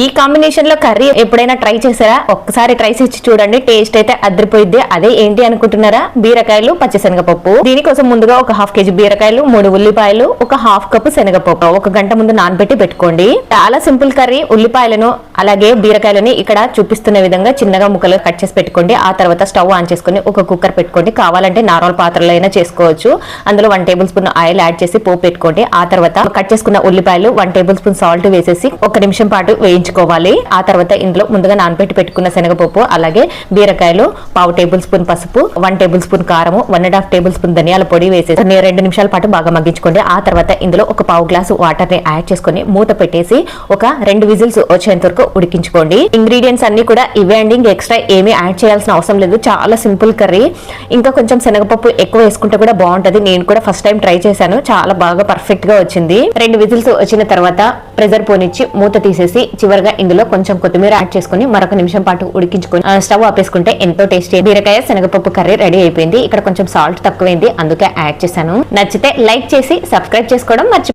ఈ కాంబినేషన్ లో కర్రీ ఎప్పుడైనా ట్రై చేసారా? ఒక్కసారి ట్రై చేసి చూడండి, టేస్ట్ అయితే అదిరిపోయిద్ది. అదే ఏంటి అనుకుంటున్నారా? బీరకాయలు, పచ్చిశనగపప్పు. దీనికోసం ముందుగా ఒక 1/2 kg బీరకాయలు, 3 ఉల్లిపాయలు, ఒక 1/2 కప్పు శనగపప్పు 1 గంట ముందు నానబెట్టి పెట్టుకోండి. చాలా సింపుల్ కర్రీ. ఉల్లిపాయలను అలాగే బీరకాయలని ఇక్కడ చూపిస్తున్న విధంగా చిన్నగా ముక్కలు కట్ చేసి పెట్టుకోండి. ఆ తర్వాత స్టవ్ ఆన్ చేసుకుని ఒక కుక్కర్ పెట్టుకోండి. కావాలంటే నార్మల్ పాత్రలో అయినా చేసుకోవచ్చు. అందులో 1 టేబుల్ స్పూన్ ఆయిల్ యాడ్ చేసి పోపు పెట్టుకోండి. ఆ తర్వాత కట్ చేసుకున్న ఉల్లిపాయలు, 1 టేబుల్ స్పూన్ సాల్ట్ వేసేసి 1 నిమిషం పాటు వేయించుకోవాలి. ఆ తర్వాత ఇందులో ముందుగా నానబెట్టి పెట్టుకున్న శనగపప్పు, అలాగే బీరకాయలు, 1/2 టేబుల్ స్పూన్ పసుపు, 1 టేబుల్ స్పూన్ కారము, 1.5 టేబుల్ స్పూన్ ధనియాల పొడి వేసేసి 2 నిమిషాల పాటు బాగా మగ్గించుకోండి. ఆ తర్వాత ఇందులో ఒక 1/2 గ్లాసు వాటర్ ని యాడ్ చేసుకుని మూత పెట్టేసి ఒక 2 విజిల్స్ వచ్చేంత వరకు ఉడికించుకోండి. ఇంగ్రీడియంట్స్ అన్ని కూడా ఇవే అండి, ఎక్స్ట్రా ఏమీ యాడ్ చేయాల్సిన అవసరం లేదు. చాలా సింపుల్ కర్రీ. ఇంకా కొంచెం శనగపప్పు ఎక్కువ వేసుకుంటే కూడా బాగుంటది. నేను కూడా ఫస్ట్ టైం ట్రై చేశాను, చాలా బాగా పర్ఫెక్ట్ గా వచ్చింది. 2 విజిల్స్ వచ్చిన తర్వాత ప్రెజర్ పోనిచ్చి మూత తీసేసి చివరిగా ఇందులో కొంచెం కొత్తిమీర యాడ్ చేసుకుని మరొక నిమిషం పాటు ఉడికించుకొని స్టవ్ ఆపేసుకుంటే ఎంతో టేస్టీ బీరకాయ శనగపప్పు కర్రీ రెడీ అయిపోయింది. ఇక్కడ కొంచెం సాల్ట్ తక్కువైంది, అందుకే యాడ్ చేశాను. నచ్చితే లైక్ చేసి సబ్స్క్రైబ్ చేసుకోవడం మర్చిపోండి.